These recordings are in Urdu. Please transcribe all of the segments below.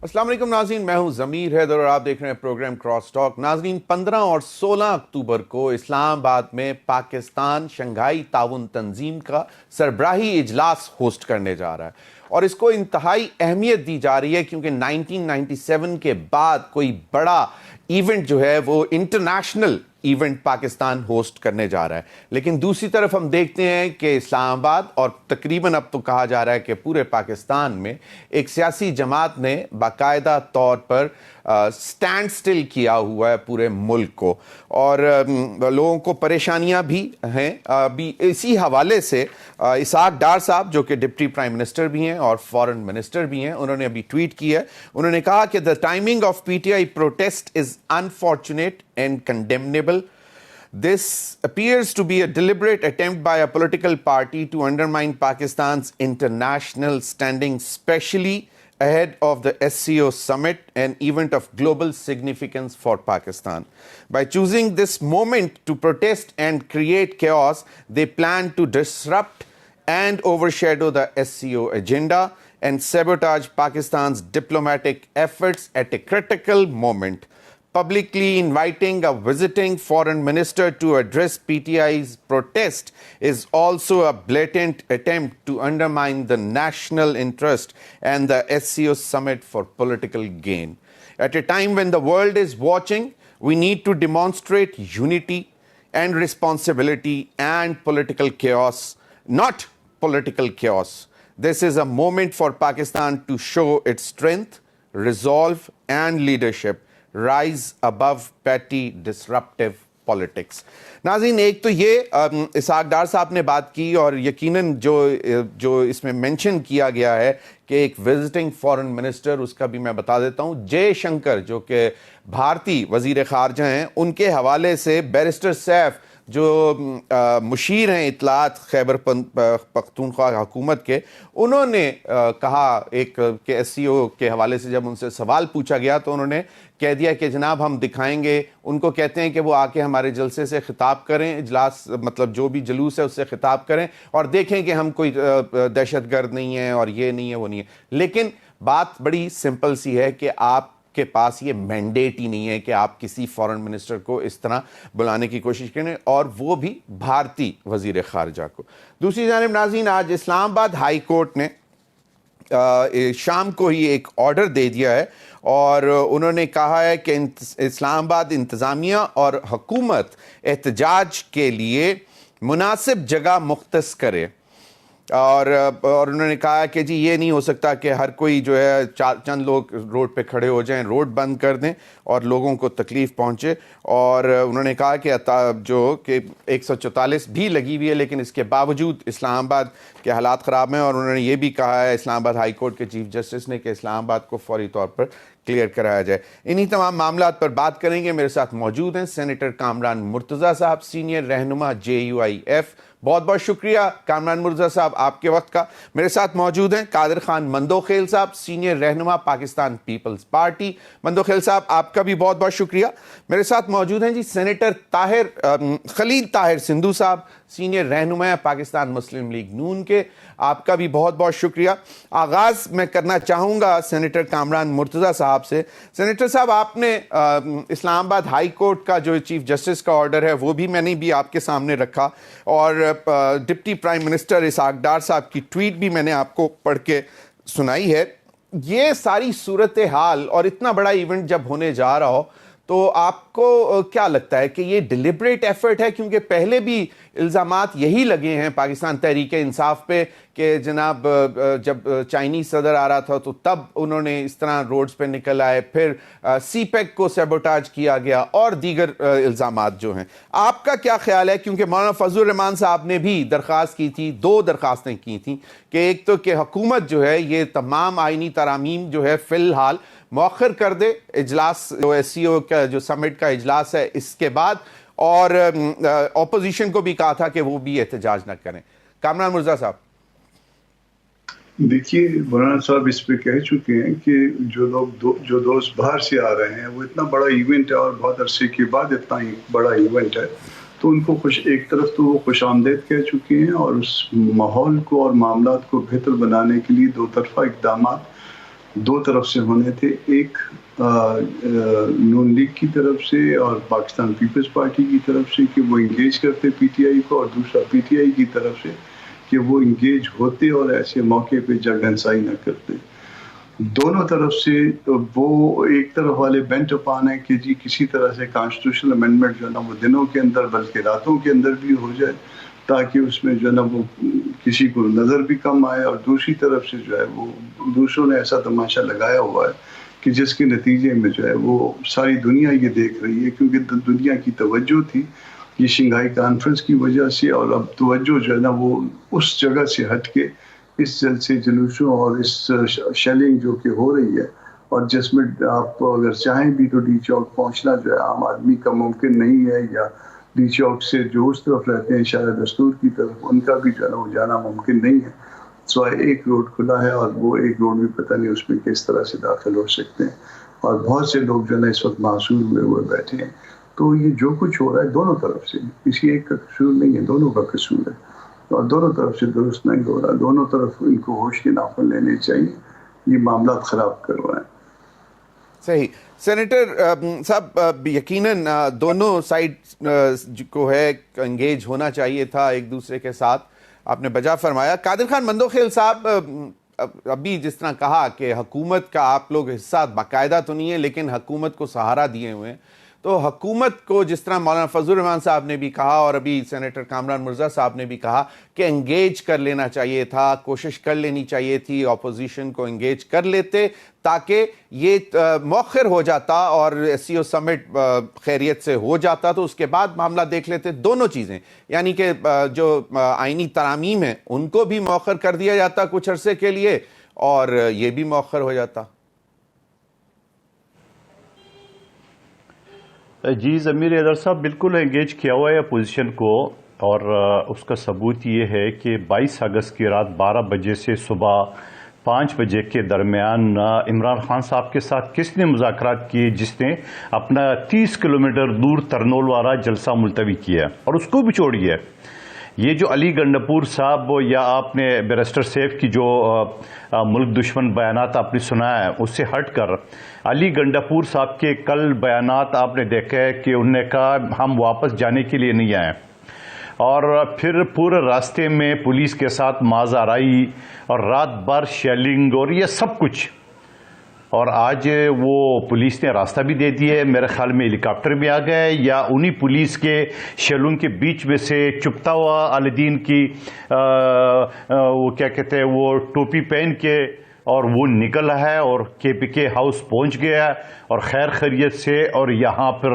السلام علیکم ناظرین، میں ہوں ضمیر حیدر اور آپ دیکھ رہے ہیں پروگرام کراس ٹاک۔ ناظرین، 15 اور 16 اکتوبر کو اسلام آباد میں پاکستان شنگھائی تعاون تنظیم کا سربراہی اجلاس ہوسٹ کرنے جا رہا ہے، اور اس کو انتہائی اہمیت دی جا رہی ہے کیونکہ 1997 کے بعد کوئی بڑا ایونٹ جو ہے وہ انٹرنیشنل ایونٹ پاکستان ہوسٹ کرنے جا رہا ہے۔ لیکن دوسری طرف ہم دیکھتے ہیں کہ اسلام آباد اور تقریباً اب تو کہا جا رہا ہے کہ پورے پاکستان میں ایک سیاسی جماعت نے باقاعدہ طور پر سٹینڈ سٹل کیا ہوا ہے پورے ملک کو، اور لوگوں کو پریشانیاں بھی ہیں۔ ابھی اسی حوالے سے اسحاق ڈار صاحب جو کہ ڈپٹی پرائم منسٹر بھی ہیں اور فارن منسٹر بھی ہیں، انہوں نے ابھی ٹویٹ کیا ہے۔ انہوں نے کہا کہ the timing of PTI protest is unfortunate and condemnable. This appears to be a deliberate attempt by a political party to undermine Pakistan's international standing, especially ahead of the SCO summit, an event of global significance for Pakistan. By choosing this moment to protest and create chaos, they plan to disrupt and overshadow the SCO agenda and sabotage Pakistan's diplomatic efforts at a critical moment. Publicly inviting a visiting foreign minister to address PTI's protest is also a blatant attempt to undermine the national interest and the SCO summit for political gain. At a time when the world is watching, we need to demonstrate unity and responsibility and political chaos, not political chaos. This is a moment for Pakistan to show its strength, resolve, and leadership. Rise above petty disruptive politics. ناظرین، ایک تو یہ اسحاق ڈار صاحب نے بات کی، اور یقیناً جو اس میں مینشن کیا گیا ہے کہ ایک وزٹنگ فارن منسٹر، اس کا بھی میں بتا دیتا ہوں، جے شنکر جو کہ بھارتی وزیر خارجہ ہیں، ان کے حوالے سے بیرسٹر سیف جو مشیر ہیں اطلاعات خیبر پختونخوا حکومت کے، انہوں نے کہا ایک کہ ایس سی او کے حوالے سے جب ان سے سوال پوچھا گیا تو انہوں نے کہہ دیا کہ جناب ہم دکھائیں گے، ان کو کہتے ہیں کہ وہ آ کے ہمارے جلسے سے خطاب کریں، اجلاس مطلب جو بھی جلوس ہے اس سے خطاب کریں اور دیکھیں کہ ہم کوئی دہشت گرد نہیں ہیں اور یہ نہیں ہے وہ نہیں ہے۔ لیکن بات بڑی سمپل سی ہے کہ آپ کے پاس یہ مینڈیٹ ہی نہیں ہے کہ آپ کسی فارن منسٹر کو اس طرح بلانے کی کوشش کریں، اور وہ بھی بھارتی وزیر خارجہ کو۔ دوسری جانب ناظرین، آج اسلام آباد ہائی کورٹ نے شام کو ہی ایک آرڈر دے دیا ہے، اور انہوں نے کہا ہے کہ اسلام آباد انتظامیہ اور حکومت احتجاج کے لیے مناسب جگہ مختص کرے، اور انہوں نے کہا کہ جی یہ نہیں ہو سکتا کہ ہر کوئی جو ہے چند لوگ روڈ پہ کھڑے ہو جائیں، روڈ بند کر دیں اور لوگوں کو تکلیف پہنچے۔ اور انہوں نے کہا کہ جو کہ 144 بھی لگی ہوئی ہے لیکن اس کے باوجود اسلام آباد کے حالات خراب ہیں، اور انہوں نے یہ بھی کہا ہے اسلام آباد ہائی کورٹ کے چیف جسٹس نے کہ اسلام آباد کو فوری طور پر کلیئر کرایا جائے۔ انہی تمام معاملات پر بات کریں گے۔ میرے ساتھ موجود ہیں سینیٹر کامران مرتضیٰ صاحب، سینئر رہنما JUIF۔ بہت بہت شکریہ کامران مرتضیٰ صاحب آپ کے وقت کا۔ میرے ساتھ موجود ہیں قادر خان مندوخیل صاحب، سینئر رہنما پاکستان پیپلز پارٹی۔ مندوخیل صاحب آپ کا بھی بہت بہت شکریہ۔ میرے ساتھ موجود ہیں جی سینیٹر خلیل طاہر سندھو صاحب، سینئر رہنما پاکستان مسلم لیگ نون کے، آپ کا بھی بہت بہت شکریہ۔ آغاز میں کرنا چاہوں گا سینیٹر کامران مرتضیٰ صاحب سے۔ سینیٹر صاحب، آپ نے اسلام آباد ہائی کورٹ کا جو چیف جسٹس کا آرڈر ہے وہ بھی میں نے بھی آپ کے سامنے رکھا، اور deputy prime minister Ishaq Dar صاحب کی ٹویٹ بھی میں نے آپ کو پڑھ کے سنائی ہے۔ یہ ساری صورتحال اور اتنا بڑا ایونٹ جب ہونے جا رہا ہو تو آپ کو کیا لگتا ہے کہ یہ ڈیلیبریٹ ایفرٹ ہے؟ کیونکہ پہلے بھی الزامات یہی لگے ہیں پاکستان تحریک انصاف پہ کہ جناب جب چائنیز صدر آ رہا تھا تو تب انہوں نے اس طرح روڈز پہ نکل آئے، پھر سی پیک کو سیبوٹاج کیا گیا اور دیگر الزامات جو ہیں۔ آپ کا کیا خیال ہے؟ کیونکہ مولانا فضل الرحمان صاحب نے بھی درخواست کی تھی، 2 درخواستیں کی تھیں کہ ایک تو کہ حکومت جو ہے یہ تمام آئینی ترامیم جو ہے فی الحال مؤخر کر دے، اجلاس جو SCO کا جو سمٹ کا اجلاس ہے اس کے بعد، اور اپوزیشن کو بھی کہا تھا کہ وہ بھی احتجاج نہ کریں۔ کامران مرزا صاحب۔ دیکھیے مولانا صاحب اس پہ کہہ چکے ہیں کہ جو دوست باہر سے آ رہے ہیں وہ اتنا بڑا ایونٹ ہے اور بہت عرصے کے بعد اتنا بڑا ایونٹ ہے، تو ان کو ایک طرف تو وہ خوش آمدید کہہ چکے ہیں، اور اس ماحول کو اور معاملات کو بہتر بنانے کے لیے 2 طرفہ اقدامات دو طرف سے ہونے تھے، ایک نون لیگ کی طرف سے اور پاکستان پیپلز پارٹی کی طرف سے کہ وہ انگیج کرتے پی ٹی آئی کو، اور دوسرا پی ٹی آئی کی طرف سے کہ وہ انگیج ہوتے اور ایسے موقع پہ جگ ہنسائی نہ کرتے. دونوں طرف سے وہ ایک طرف والے بینٹ اپان ہے کہ جی کسی طرح سے کانسٹیٹیوشنل امینڈمنٹ جو ہے نا وہ دنوں کے اندر بلکہ راتوں کے اندر بھی ہو جائے تاکہ اس میں جو ہے نا وہ کسی کو نظر بھی کم آئے. اور دوسری طرف سے جو ہے وہ دوسروں نے ایسا تماشا لگایا ہوا ہے کہ جس کے نتیجے میں جو ہے وہ ساری دنیا یہ دیکھ رہی ہے، کیونکہ دنیا کی توجہ تھی یہ شنگھائی کانفرنس کی وجہ سے، اور اب توجہ جو ہے نا وہ اس جگہ سے ہٹ کے اس جلسے جلوسوں اور اس شیلنگ جو کہ ہو رہی ہے، اور جس میں آپ اگر چاہیں بھی تو ڈی چوک پہنچنا جو ہے عام آدمی کا ممکن نہیں ہے، یا ڈی چوک سے جو اس طرف رہتے ہیں شارع دستور کی طرف ان کا بھی جو ہے نا وہ جانا ممکن نہیں ہے. سوائے ایک روڈ کھلا ہے، اور وہ ایک روڈ بھی پتہ نہیں اس میں کس طرح سے داخل ہو سکتے ہیں، اور بہت سے لوگ جو ہے نا اس وقت معصور ہوئے بیٹھے ہیں. تو یہ جو کچھ ہو رہا ہے دونوں طرف سے، کسی ایک کا قصور نہیں ہے، دونوں کا قصور ہے، اور دونوں طرف سے درست نہیں ہو رہا. دونوں طرف ان کو ہوش کے ناخن لینے چاہیے، یہ معاملات خراب کر رہے ہیں. صحیح. سینیٹر صاحب یقیناً دونوں سائڈ کو ہے انگیج ہونا چاہیے تھا ایک دوسرے کے ساتھ، آپ نے بجا فرمایا. قادر خان مندوخیل صاحب ابھی جس طرح کہا کہ حکومت کا آپ لوگ حصہ باقاعدہ تو نہیں ہے لیکن حکومت کو سہارا دیے ہوئے ہیں، تو حکومت کو جس طرح مولانا فضل الرحمان صاحب نے بھی کہا اور ابھی سینیٹر کامران مرزا صاحب نے بھی کہا کہ انگیج کر لینا چاہیے تھا، کوشش کر لینی چاہیے تھی اپوزیشن کو انگیج کر لیتے تاکہ یہ مؤخر ہو جاتا اور ایس سی او سمٹ خیریت سے ہو جاتا تو اس کے بعد معاملہ دیکھ لیتے. دونوں چیزیں یعنی کہ جو آئینی ترامیم ہیں ان کو بھی مؤخر کر دیا جاتا کچھ عرصے کے لیے اور یہ بھی مؤخر ہو جاتا. جی ضمیر حیدر صاحب بالکل انگیج کیا ہوا ہے اپوزیشن کو، اور اس کا ثبوت یہ ہے کہ 22 اگست کی رات 12 بجے سے صبح 5 بجے کے درمیان عمران خان صاحب کے ساتھ کس نے مذاکرات کیے، جس نے اپنا 30 کلومیٹر دور ترنول والا جلسہ ملتوی کیا اور اس کو بھی چھوڑیے. یہ جو علی گنڈپور صاحب یا آپ نے بیرسٹر سیف کی جو ملک دشمن بیانات آپ نے سنا ہے اس سے ہٹ کر علی گنڈپور صاحب کے کل بیانات آپ نے دیکھا ہے کہ انہوں نے کہا ہم واپس جانے کے لیے نہیں آئے، اور پھر پورے راستے میں پولیس کے ساتھ مازارائی اور رات بھر شیلنگ اور یہ سب کچھ، اور آج وہ پولیس نے راستہ بھی دے دیا ہے. میرے خیال میں ہیلی کاپٹر بھی آ گئے یا انہی پولیس کے شیلوں کے بیچ میں سے چپتا ہوا علیدین کی وہ کیا کہتے ہیں وہ ٹوپی پہن کے اور وہ نکلا ہے اور کے پی کے ہاؤس پہنچ گیا اور خیر خیریت سے، اور یہاں پھر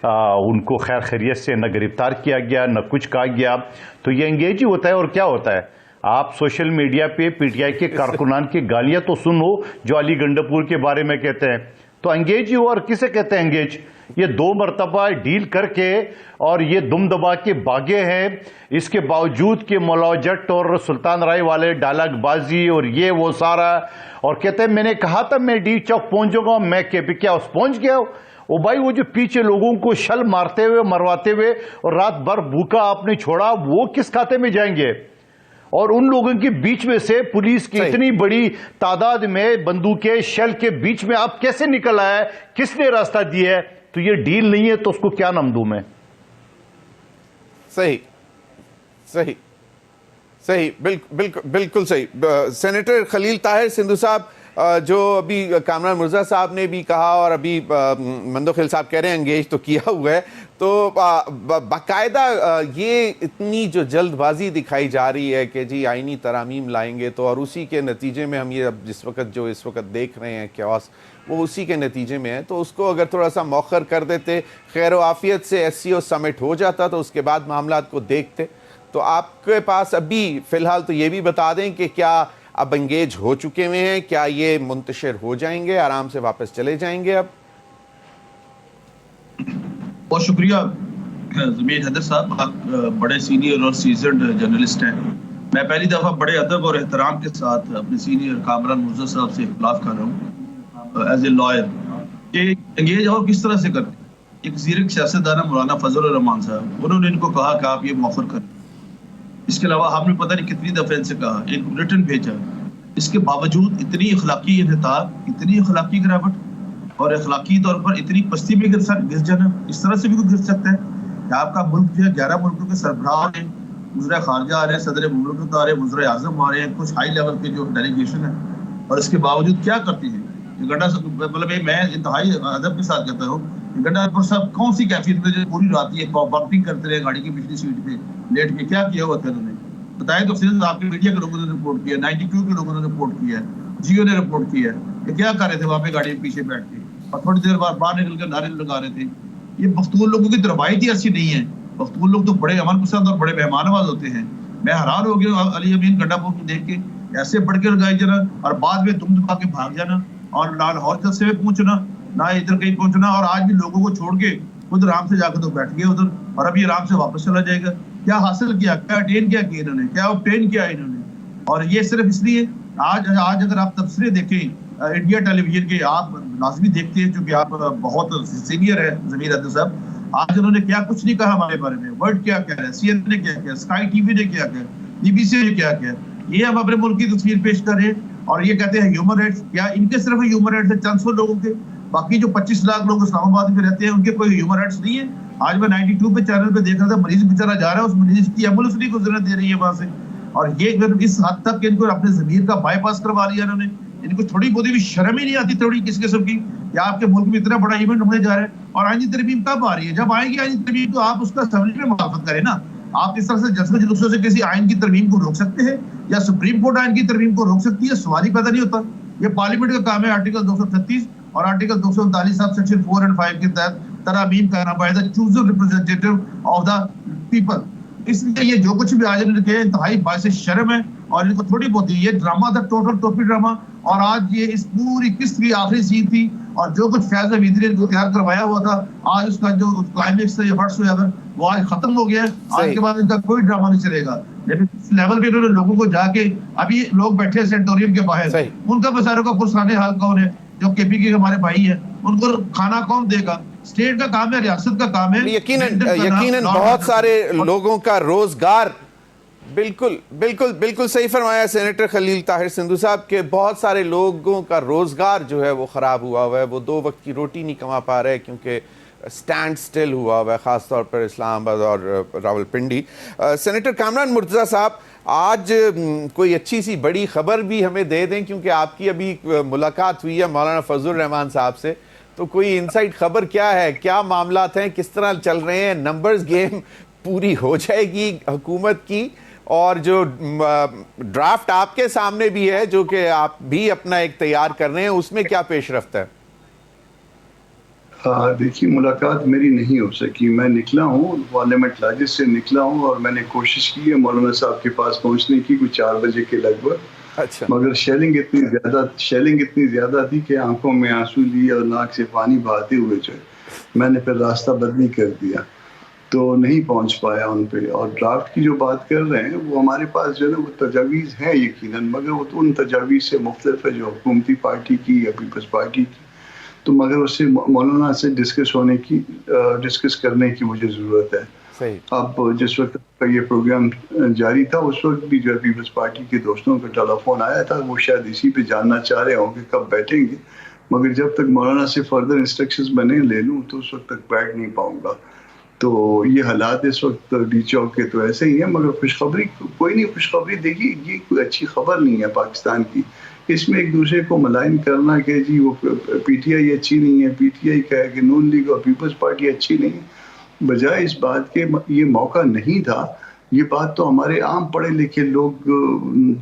ان کو خیر خیریت سے نہ گرفتار کیا گیا نہ کچھ کہا گیا. تو یہ انگیج ہی ہوتا ہے. اور کیا ہوتا ہے، آپ سوشل میڈیا پہ پی ٹی آئی کے کارکنان کی گالیاں تو سنو جو علی گنڈپور کے بارے میں کہتے ہیں، تو انگیج ہی ہو. اور کسے کہتے ہیں انگیج؟ یہ 2 مرتبہ ڈیل کر کے اور یہ دم دبا کے باغے ہیں، اس کے باوجود کہ مولا جٹ اور سلطان رائے والے ڈائلاگ بازی اور یہ وہ سارا، اور کہتے ہیں میں نے کہا تھا میں ڈی چوک پہنچ جاؤں گا، میں کے پی کے ہاؤس پہنچ گیا. او بھائی وہ جو پیچھے لوگوں کو شل مارتے ہوئے مرواتے ہوئے اور رات بھر بھوکا آپ نے چھوڑا، وہ کس کھاتے میں جائیں گے؟ اور ان لوگوں کے بیچ میں سے پولیس کی اتنی بڑی تعداد میں بندوقیں شیل کے بیچ میں آپ کیسے نکل آیا ہے؟ کس نے راستہ دیا ہے؟ تو یہ ڈیل نہیں ہے تو اس کو کیا نام دوں میں؟ صحیح صحیح صحیح بالکل صحیح. سینیٹر خلیل طاہر سندھو صاحب، جو ابھی کامران مرزا صاحب نے بھی کہا اور ابھی مندوخیل صاحب کہہ رہے ہیں انگیج تو کیا ہوا ہے، تو باقاعدہ یہ اتنی جو جلد بازی دکھائی جا رہی ہے کہ جی آئینی ترامیم لائیں گے تو، اور اسی کے نتیجے میں ہم یہ اب جس وقت دیکھ رہے ہیں کیوس وہ اسی کے نتیجے میں ہے، تو اس کو اگر تھوڑا سا مؤخر کر دیتے، خیر و عافیت سے ایس سی او سمٹ ہو جاتا تو اس کے بعد معاملات کو دیکھتے. تو آپ کے پاس ابھی فی الحال تو یہ بھی بتا دیں کہ کیا اب انگیج ہو چکے ہوئے ہیں، کیا یہ منتشر ہو جائیں گے، آرام سے واپس چلے جائیں گے؟ اب بہت شکریہ ضمیر حیدر صاحب، آپ بڑے سینئر اور سیزنڈ جرنلسٹ ہیں. میں پہلی دفعہ بڑے ادب اور احترام کے ساتھ اپنے سینئر کامران مرزا صاحب سے اختلاف کر رہا ہوں ایز اے لائر کہ انگیج اور کس طرح سے کرتے. ایک زیرک سیاستدان مولانا فضل الرحمان صاحب، انہوں نے ان کو کہا کہ آپ یہ مؤخر کریں. اس کے علاوہ ہم نے پتہ نہیں کتنی دفعہ ان سے کہا، ایک ریٹن بھیجا اس کے باوجود اتنی اخلاقی انحطاط، اتنی اخلاقی گراوٹ اور اخلاقی طور پر اتنی پستی میں گر جانا، اس طرح سے بھی کوئی گر سکتا ہے کہ آپ کا ملک جو ہے 11 ملکوں کے سربراہ آ رہے ہیں، وزراء خارجہ آ رہے ہیں، صدر مملکت آ رہے ہیں، وزراء اعظم آ رہے ہیں، کچھ ہائی لیول کے جو ڈیلیگیشن ہے، اور اس کے باوجود کیا کرتی ہے یہ گڈا؟ مطلب میں انتہائی ادب کے ساتھ کہتا ہوں کہ گڈا پر صاحب کون سی کیفیت میں جو پوری رات یہ بمپنگ کرتے رہے گاڑی کی پچھلی سیٹ پہ لیٹ کے، کیا کیا ہوا تھا انہوں نے بتائیں تو صرف آپ کے میڈیا کے لوگوں نے رپورٹ کیا، 92 کے لوگوں نے رپورٹ کیا، جیو نے رپورٹ کیا کہ کیا کر رہے تھے وہاں پہ گاڑی کے پیچھے بیٹھ کے، اور تھوڑی دیر بعد باہر نکل کر نعرے لگا رہے تھے. یہ پختون لوگوں کی روایت ایسی نہیں ہے. پختون لوگ تو بڑے امن پسند اور بڑے مہمان نواز ہوتے ہیں. میں حیران ہو گیا علی امین گڈا پور کو دیکھ کے، ایسے بڑھ کے لگائے جانا اور بعد میں دم دبا کے بھاگ جانا اور لاہور جلسے میں پہنچنا، نہ ادھر کہیں پہنچنا، اور آج بھی لوگوں کو چھوڑ کے خود آرام سے جا کے تو بیٹھ گئے ادھر، اور ابھی آرام سے واپس چلا جائے گا. کیا حاصل کیا، کیا اٹین کیا انہوں نے، کیا obtain کیا انہوں نے؟ اور یہ صرف اس لیے آج اگر آپ تبصرے دیکھیں انڈیا ٹیلی ویژن کے، آپ لازمی دیکھتے ہیں کیونکہ آپ بہت سینئر ہے ضمیر احمد صاحب. آج انہوں نے کیا کچھ نہیں کہا ہمارے بارے میں. ورلڈ کیا کہہ رہا ہے، سی این نے کیا کیا، اسکائی ٹی وی نے کیا کیا، بی بی سی نے کیا کیا. یہ ہم اپنے ملک کی تصویر پیش کر رہے ہیں اور یہ کہتے ہیں ہیومن رائٹس. کیا ان کے صرف ہیومن رائٹس ہے چند سو لوگوں کے؟ باقی جو 25 لاکھ لوگ اسلام آباد میں رہتے ہیں ان کے کوئی ہیومن رائٹس نہیں ہے؟ آج میں 92 پہ چینل پہ دیکھ رہا تھا، مریض بیچارہ جا رہا ہے، اس مریض کی ایمبولینس نہیں گزرنے دے رہی ہے وہاں سے. اور یہ اس حد تک ان کو اپنے ضمیر کا بائی پاس کروا لیا انہوں نے. ان کو تھوڑی بہت بھی شرم ہی نہیں آتی تھوڑی کس قسم کی کہ آپ کے ملک میں اتنا بڑا ایونٹ ہونے جا رہا ہے. اور آئینی ترمیم کب آ رہی ہے؟ جب آئے گی آئینی ترمیم تو آپ اس کا اسمبلی میں مخالفت کریں نا. آپ اس طرح سے جلسے جلوسوں سے کسی آئین کی ترمیم کو روک سکتے ہیں یا سپریم کورٹ آئین کی ترمیم کو روک سکتی ہے؟ سوال ہی پیدا نہیں ہوتا. یہ پارلیمنٹ کا کام ہے آرٹیکل 236 اور آرٹیکل 239 سیکشن 4 اور 5 کے تحت ترامیم کرنا by the chosen representative of the people. اس لیے یہ جو کچھ بھی آج انہوں نے کیا انتہائی باعث شرم ہے اور ان کو تھوڑی بہت یہ ڈرامہ تھا، ٹوٹل ٹوپی ڈرامہ. اور آج یہ اس پوری قسط کی آخری سین تھی اور جو کچھ فیض حمیدری کو تیار کروایا ہوا تھا آج اس کا جو کلائمیکس ہے ہرٹس ہوئے وہ آج ختم ہو گیا ہے. آج کے بعد ان کا کوئی ڈرامہ نہیں چلے گا. لیکن اس لیول پہ انہوں نے لوگوں کو جا کے ابھی لوگ بیٹھے سینٹوریم کے باہر، ان کا بیچاروں کا پرسانے حال کون ہے؟ جو کے پی کے ہمارے بھائی ہیں، ان کو کھانا کون دے گا؟ اسٹیٹ کا کام ہے، ریاست کا کام ہے. یقیناً بہت سارے لوگوں کا روزگار، بالکل صحیح فرمایا سینیٹر خلیل طاہر سندھو صاحب کے، بہت سارے لوگوں کا روزگار جو ہے وہ خراب ہوا ہوا ہے. وہ 2 وقت کی روٹی نہیں کما پا رہے کیونکہ سٹینڈ سٹل ہوا ہوا ہے، خاص طور پر اسلام آباد اور راولپنڈی. سینیٹر کامران مرتضیٰ صاحب، آج کوئی اچھی سی بڑی خبر بھی ہمیں دے دیں کیونکہ آپ کی ابھی ملاقات ہوئی ہے مولانا فضل الرحمان صاحب سے، تو کوئی انسائٹ خبر کیا ہے، کیا معاملات ہیں، کس طرح چل رہے ہیں؟ نمبرز گیم پوری ہو جائے گی حکومت کی؟ اور جو ڈرافٹ آپ کے سامنے بھی ہے جو کہ آپ بھی اپنا ایک تیار کر رہے ہیں، اس میں کیا پیش رفت ہے؟ دیکھیے ملاقات میری نہیں ہو سکی. میں نکلا ہوں پارلیمنٹ لاجز سے نکلا ہوں اور میں نے کوشش کی ہے مولانا صاحب کے پاس پہنچنے کی کوئی 4 بجے کے لگ بھگ. اچھا. مگر شیلنگ اتنی زیادہ تھی کہ آنکھوں میں آنسو لیے اور ناک سے پانی بہاتے ہوئے جو میں نے پھر راستہ بدلی کر دیا تو نہیں پہنچ پایا ان پہ. اور ڈرافٹ کی جو بات کر رہے ہیں وہ ہمارے پاس جو ہے نا وہ تجاویز ہیں یقیناً، مگر وہ تو ان تجاویز سے مختلف ہے جو حکومتی پارٹی کی یا پیپلز پارٹی کی. تو مگر اس سے مولانا سے ڈسکس کرنے کی مجھے ضرورت ہے. اب جس وقت کا یہ پروگرام جاری تھا اس وقت بھی جو ہے پیپلز پارٹی کے دوستوں کا ٹیلی فون آیا تھا، وہ شاید اسی پہ جاننا چاہ رہے ہوں کہ کب بیٹھیں گے. مگر جب تک مولانا سے فردر انسٹرکشنز میں نہیں لے لوں تو اس وقت تک بیٹھ نہیں پاؤں گا. تو یہ حالات اس وقت ڈی چوک کے تو ایسے ہی ہیں. مگر خوشخبری کوئی نہیں، خوشخبری دیکھیے یہ کوئی اچھی خبر نہیں ہے پاکستان کی. اس میں ایک دوسرے کو ملائن کرنا کہ جی وہ پی ٹی آئی اچھی نہیں ہے، پی ٹی آئی کہے کہ نون لیگ اور پیپلز پارٹی اچھی نہیں ہے، بجائے اس بات کے یہ موقع نہیں تھا. یہ بات تو ہمارے عام پڑھے لکھے لوگ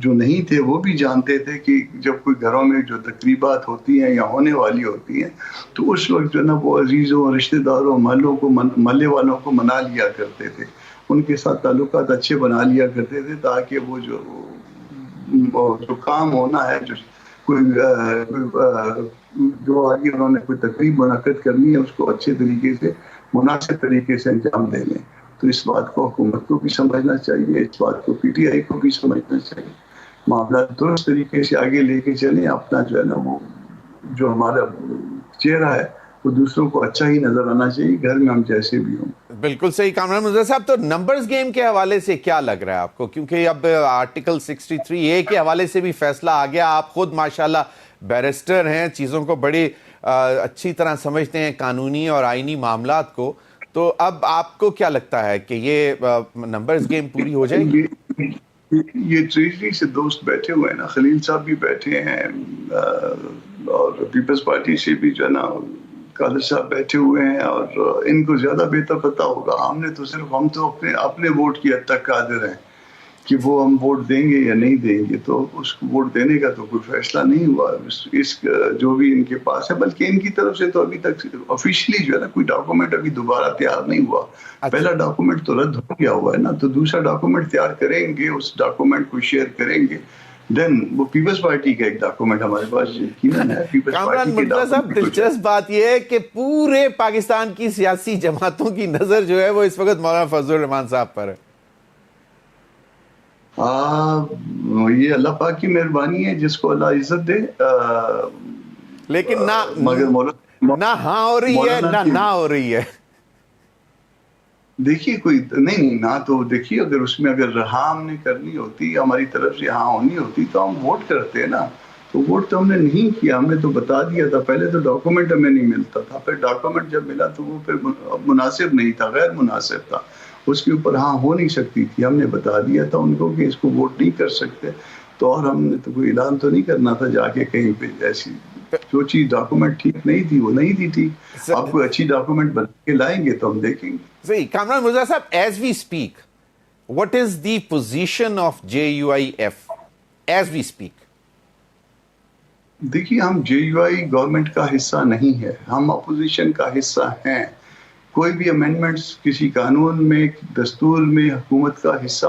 جو نہیں تھے وہ بھی جانتے تھے کہ جب کوئی گھروں میں جو تقریبات ہوتی ہیں یا ہونے والی ہوتی ہیں تو اس وقت جو ہے نا وہ عزیزوں رشتہ داروں محلوں کو محلے والوں کو منا لیا کرتے تھے، ان کے ساتھ تعلقات اچھے بنا لیا کرتے تھے تاکہ وہ جو کام ہونا ہے جو آگے انہوں نے کوئی تقریب منعقد کرنی ہے اس کو اچھے طریقے سے مناسب طریقے سے انجام دے لیں. تو اس بات کو حکومت کو بھی سمجھنا چاہیے، اس بات کو پی ٹی آئی کو بھی سمجھنا چاہیے. معاملات درست طریقے سے آگے لے کے چلیں. اپنا جو ہے نا وہ جو ہمارا چہرہ ہے وہ دوسروں کو اچھا ہی نظر آنا چاہیے، گھر میں ہم جیسے بھی ہوں. بالکل صحیح کامران مرزا صاحب. تو نمبرز گیم کے حوالے سے کیا لگ رہا ہے آپ کو؟ کیونکہ اب آرٹیکل 63A کے حوالے سے بھی فیصلہ آ گیا. آپ خود ماشاءاللہ بیرسٹر ہیں, چیزوں کو بڑی اچھی طرح سمجھتے ہیں, قانونی اور آئینی معاملات کو. تو اب آپ کو کیا لگتا ہے کہ یہ نمبرز گیم پوری ہو جائے گی؟ یہ ٹریجری سے دوست بیٹھے ہوئے ہیں نا, خلیل صاحب بھی بیٹھے ہیں اور پیپلز پارٹی سے بھی جو ہے نا قادر صاحب بیٹھے ہوئے ہیں, اور ان کو زیادہ بہتر پتہ ہوگا. ہم تو اپنے ووٹ کی حد تک قادر ہیں کہ وہ ہم ووٹ دیں گے یا نہیں دیں گے. تو اس کو ووٹ دینے کا تو کوئی فیصلہ نہیں ہوا اس جو بھی ان کے پاس ہے, بلکہ ان کی طرف سے تو ابھی تک آفیشلی جو ہے نا کوئی ڈاکومنٹ ابھی دوبارہ تیار نہیں ہوا. پہلا ڈاکومنٹ تو رد ہو گیا ہوا ہے نا, تو دوسرا ڈاکومنٹ تیار کریں گے, اس ڈاکومنٹ کو شیئر کریں گے. دین وہ پیپلز پارٹی کا ایک ڈاکومنٹ ہمارے پاس یقیناً ہے. کامران مرزا صاحب, دلچسپ بات یہ ہے کہ پورے پاکستان کی سیاسی جماعتوں کی نظر جو ہے وہ اس وقت مولانا فضل الرحمان صاحب پر ہے. یہ اللہ پاک کی مہربانی ہے, جس کو اللہ عزت دے. لیکن مگر نہ ہاں ہو رہی ہے نہ ہو رہی ہے. دیکھیے کوئی نہیں نہ تو دیکھیے, اگر ہاں ہم نے کرنی ہوتی, ہماری طرف سے ہاں ہونی ہوتی تو ہم ووٹ کرتے ہیں نا. تو ووٹ تو ہم نے نہیں کیا, ہم نے تو بتا دیا تھا. پہلے تو ڈاکومنٹ ہمیں نہیں ملتا تھا, پھر ڈاکومنٹ جب ملا تو وہ پھر مناسب نہیں تھا, غیر مناسب تھا, اس کے اوپر ہاں ہو نہیں سکتی تھی. ہم نے بتا دیا تھا ان کو کہ اس کو ووٹ نہیں کر سکتے. تو اور ہم نے تو کوئی اعلان تو نہیں کرنا تھا جا کے کہیں پہ. ایسی جو چیز ڈاکومنٹ ٹھیک نہیں تھی وہ نہیں دی تھی. آپ کو اچھی ڈاکومنٹ بنا کے لائیں گے تو ہم دیکھیں گے. صحیح. کامران مرزا صاحب, as we speak what is the position of JUIF as we speak? دیکھیے, ہم JUI گورنمنٹ کا حصہ نہیں ہے, ہم اپوزیشن کا حصہ ہیں. کوئی بھی امینڈمنٹس کسی قانون میں, دستور میں حکومت کا حصہ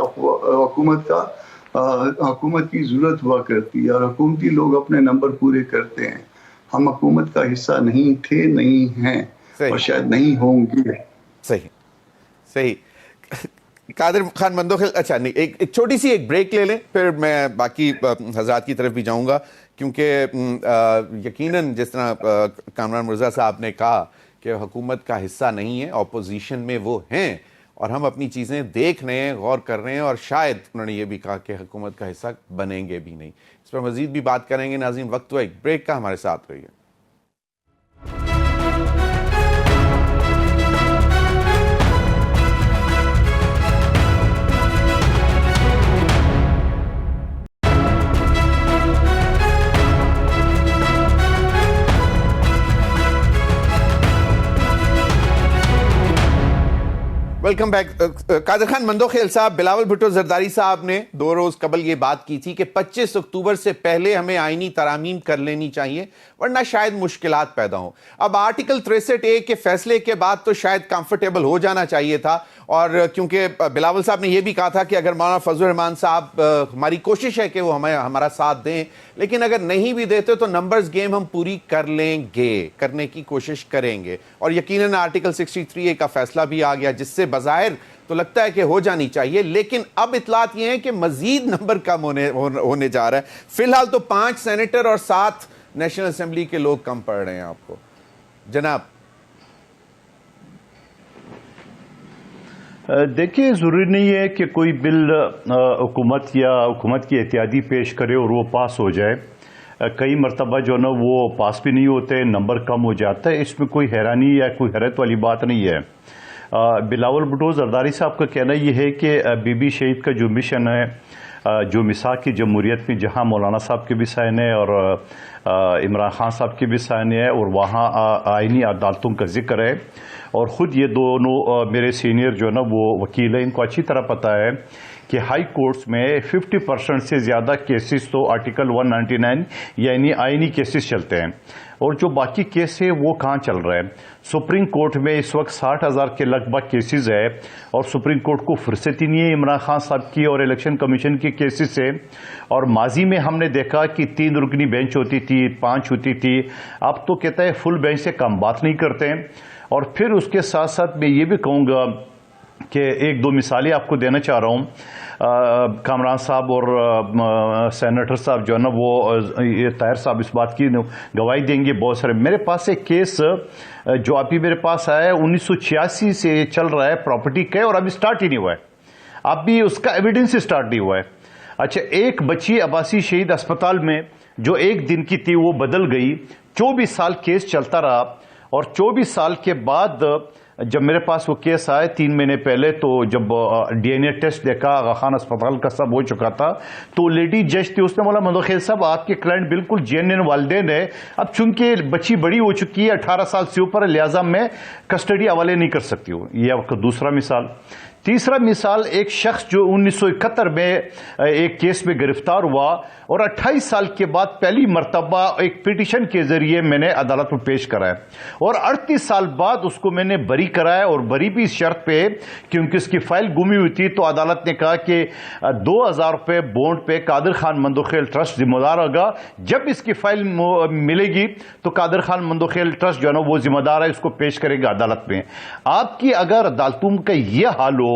حکومت کی ضرورت ہوا کرتی ہے, اور حکومتی لوگ اپنے نمبر پورے کرتے ہیں. ہم حکومت کا حصہ نہیں تھے, نہیں ہیں, اور شاید نہیں ہوں گے. صحیح. قادر خان مندوخیل, اچھا نہیں, ایک چھوٹی سی ایک بریک لے لیں, پھر میں باقی حضرات کی طرف بھی جاؤں گا. کیونکہ یقیناً جس طرح کامران مرزا صاحب نے کہا کہ حکومت کا حصہ نہیں ہے, اپوزیشن میں وہ ہیں, اور ہم اپنی چیزیں دیکھ رہے ہیں, غور کر رہے ہیں, اور شاید انہوں نے یہ بھی کہا کہ حکومت کا حصہ بنیں گے بھی نہیں. اس پر مزید بھی بات کریں گے. ناظرین, وقت ہوا ایک بریک کا, ہمارے ساتھ رہیے. Welcome back. قادر خان مندوخیل صاحب, بلاول بھٹو زرداری صاحب نے 2 روز قبل یہ بات کی تھی کہ 25 اکتوبر سے پہلے ہمیں آئینی ترامیم کر لینی چاہیے, ورنہ شاید مشکلات پیدا ہوں. اب آرٹیکل 63A کے فیصلے کے بعد تو شاید کمفرٹیبل ہو جانا چاہیے تھا, اور کیونکہ بلاول صاحب نے یہ بھی کہا تھا کہ اگر مولانا فضل الرحمان صاحب, ہماری کوشش ہے کہ وہ ہمارا ساتھ دیں, لیکن اگر نہیں بھی دیتے تو نمبرز گیم ہم پوری کر لیں گے, کرنے کی کوشش کریں گے. اور یقیناً آرٹیکل 63A کا فیصلہ بھی آ گیا, جس سے بظاہر تو لگتا ہے کہ ہو جانی چاہیے. لیکن اب اطلاعات یہ ہیں کہ مزید نمبر کم ہونے جا رہا ہے. فی الحال تو 5 سینیٹر اور 7 نیشنل اسمبلی کے لوگ کم پڑ رہے ہیں آپ کو. جناب دیکھیے, ضروری نہیں ہے کہ کوئی بل حکومت یا حکومت کی احتیاطی پیش کرے اور وہ پاس ہو جائے. کئی مرتبہ جو نا وہ پاس بھی نہیں ہوتے, نمبر کم ہو جاتا ہے. اس میں کوئی حیرانی یا کوئی حیرت والی بات نہیں ہے. بلاول بھٹو زرداری صاحب کا کہنا یہ ہے کہ بی بی شہید کا جو مشن ہے, جو مساق کی جمہوریت میں جہاں مولانا صاحب کے بھی سائن ہے اور عمران خان صاحب کے بھی سائن ہے, اور وہاں آئینی عدالتوں کا ذکر ہے, اور خود یہ دونوں میرے سینئر جو ہے نا وہ وکیل ہیں, ان کو اچھی طرح پتہ ہے کہ ہائی کورٹس میں 50% سے زیادہ کیسز تو آرٹیکل 199 یعنی آئینی کیسز چلتے ہیں, اور جو باقی کیس ہے وہ کہاں چل رہے ہیں. سپریم کورٹ میں اس وقت 60,000 کے لگ بھگ کیسز ہے, اور سپریم کورٹ کو فرصت ہی نہیں ہے عمران خان صاحب کی اور الیکشن کمیشن کے کیسز سے. اور ماضی میں ہم نے دیکھا کہ 3 رکنی بینچ ہوتی تھی, 5 ہوتی تھی, اب تو کہتا ہے فل بینچ سے کم بات نہیں کرتے ہیں. اور پھر اس کے ساتھ ساتھ میں یہ بھی کہوں گا کہ ایک دو مثالیں آپ کو دینا چاہ رہا ہوں. کامران صاحب اور سینیٹر صاحب جو ہے نا وہ طاہر صاحب اس بات کی گواہی دیں گے. بہت سارے میرے پاس ایک کیس جو ابھی میرے پاس آیا ہے 1986 سے چل رہا ہے پراپرٹی کا، اور ابھی سٹارٹ ہی نہیں ہوا ہے، ابھی اس کا ایویڈنس ہی سٹارٹ نہیں ہوا ہے. اچھا، ایک بچی عباسی شہید اسپتال میں جو ایک دن کی تھی وہ بدل گئی. 24 سال کیس چلتا رہا، اور 24 سال کے بعد جب میرے پاس وہ کیس آئے 3 مہینے پہلے، تو جب ڈی این اے ٹیسٹ دیکھا آغا خان اسپتال کا سب ہو چکا تھا، تو لیڈی جج تھی، اس نے بولا مندوخیل صاحب آپ کے کلائنٹ بالکل جینین والدین ہے، اب چونکہ بچی بڑی ہو چکی ہے 18 سال سے اوپر ہے، لہٰذا میں کسٹڈی حوالے نہیں کر سکتی ہوں. یہ آپ کا دوسرا مثال. تیسرا مثال، ایک شخص جو 1971 میں ایک کیس میں گرفتار ہوا اور 28 سال کے بعد پہلی مرتبہ ایک پیٹیشن کے ذریعے میں نے عدالت میں پیش کرایا، اور 38 سال بعد اس کو میں نے بری کرایا، اور بری بھی اس شرط پہ کیونکہ اس کی فائل گمی ہوئی تھی، تو عدالت نے کہا کہ 2000 روپے بونڈ پہ قادر خان مندوخیل ٹرسٹ ذمہ دار ہوگا. جب اس کی فائل ملے گی تو قادر خان مندوخیل ٹرسٹ جو ہے نا وہ ذمہ دار ہے، اس کو پیش کرے گا عدالت میں. آپ کی اگر عدالتوں کا یہ حال ہو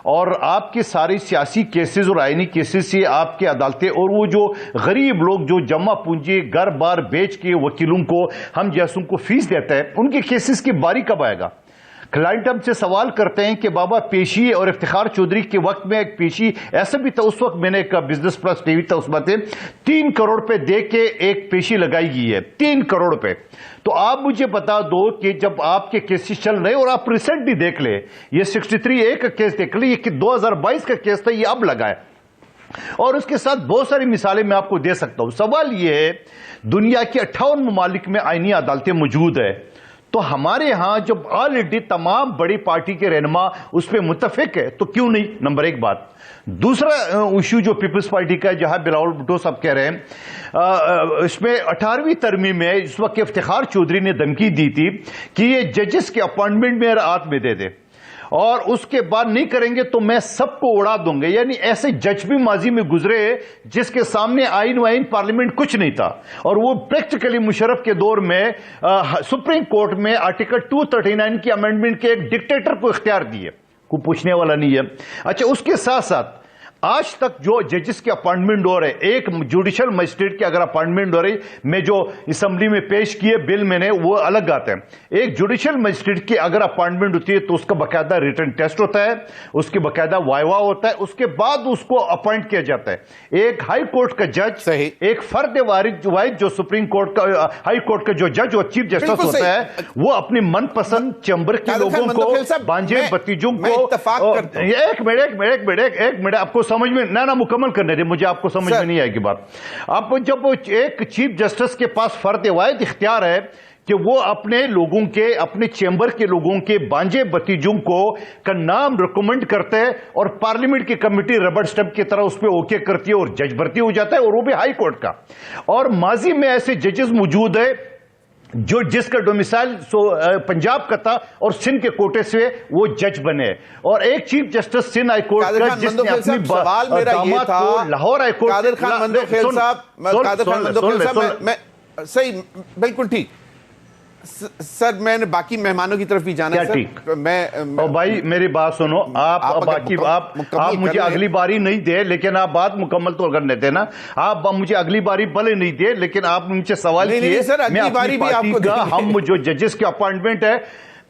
اور آپ کے سارے سیاسی کیسز اور آئینی کیسز سے آپ کے عدالتیں، اور وہ جو غریب لوگ جو جمع پونجی گھر بار بیچ کے وکیلوں کو ہم جیسوں کو فیس دیتا ہے، ان کے کیسز کی باری کب آئے گا؟ کلائنٹ ہم سے سوال کرتے ہیں کہ بابا پیشی، اور افتخار چودھری کے وقت میں ایک پیشی ایسا بھی تھا، اس وقت میں نے ایک بزنس پلس ٹی وی تھا اس بات 3 کروڑ پہ دے کے ایک پیشی لگائی گئی ہے، 3 کروڑ پہ. تو آپ مجھے بتا دو کہ جب آپ کے کیسز چل رہے، اور آپ ریسنٹلی دیکھ لیں یہ 63A کا کیس دیکھ لیں، یہ 2022 کا کیس تھا، یہ اب لگا ہے. اور اس کے ساتھ بہت ساری مثالیں میں آپ کو دے سکتا ہوں. سوال یہ ہے، دنیا کے 58 ممالک میں آئینی عدالتیں موجود ہیں، تو ہمارے ہاں جب آلریڈی تمام بڑی پارٹی کے رہنما اس پہ متفق ہے تو کیوں نہیں؟ نمبر 1 بات. دوسرا ایشو جو پیپلز پارٹی کا ہے، جہاں بلاول بھٹو صاحب کہہ رہے ہیں، اس میں 18ویں ترمیم میں اس وقت افتخار چودھری نے دھمکی دی تھی کہ یہ ججز کے اپوائنٹمنٹ میرے ہاتھ میں دے دے، اور اس کے بعد نہیں کریں گے تو میں سب کو اڑا دوں گے. یعنی ایسے جج بھی ماضی میں گزرے جس کے سامنے آئین پارلیمنٹ کچھ نہیں تھا، اور وہ پریکٹیکلی مشرف کے دور میں سپریم کورٹ میں آرٹیکل 239 کی امینڈمنٹ کے ایک ڈکٹیٹر کو اختیار دیے، کوئی پوچھنے والا نہیں ہے. اچھا، اس کے ساتھ ساتھ آج تک جو ججز کے اپوائنٹمنٹ ہو رہے، ایک جوڈیشل مجسٹریٹ کی اگر اپوائنٹمنٹ ہو رہی، میں جو اسمبلی میں پیش کیے بل میں نے وہ الگ آتے ہیں. ایک جوڈیشل مجسٹریٹ کی اگر اپوائنٹمنٹ ہوتی ہے تو اس کا باقاعدہ ریٹن ٹیسٹ ہوتا ہے، اس کے باقاعدہ وائوا ہوتا ہے، اس کے بعد اس کو اپوائنٹ کیا جاتا ہے. ایک ہائی کورٹ کا جج، صحیح، ایک فرد واحد جو سپریم کورٹ کا ہائی کورٹ کا جو جج اور چیف جسٹس ہوتا ہے، وہ اپنے من پسند چیمبر کے لوگوں کو، بانجے بتیجوں کو، ایک منٹ آپ کو سمجھ میں نہ مکمل کرنے دیں مجھے، آپ کو سمجھ میں نہیں آئے گی بات. اب جب ایک چیف جسٹس کے پاس فرد واحد اختیار ہے کہ وہ اپنے لوگوں کے، اپنے چیمبر کے لوگوں کے بانجے بتیجوں کو کا نام ریکمنڈ کرتے ہیں، اور پارلیمنٹ کی کمیٹی ربڑ سٹمپ کی طرح اس پہ اوکے کرتی ہے اور جج بھرتی ہو جاتا ہے، اور وہ بھی ہائی کورٹ کا. اور ماضی میں ایسے ججز موجود ہے جو جس کا ڈومیسائل پنجاب کا تھا اور سندھ کے کوٹے سے وہ جج بنے، اور ایک chief justice Sindh high court کا جس نے اپنی داماد کو لاہور ہائی کورٹ. قادر خان مندوخیل صاحب، میں صحیح، بالکل ٹھیک سر. میں نے باقی مہمانوں کی طرف بھی جانا ہے سر. میں بھائی میری بات سنو، آپ مجھے اگلی باری نہیں دے، لیکن آپ بات مکمل تو کرنے دیں نا. آپ مجھے اگلی باری بھلے نہیں دے، لیکن آپ مجھ سے سوال کیے، میں اپنی پارٹی کا، ہم جو ججز کے اپوائنٹمنٹ ہے،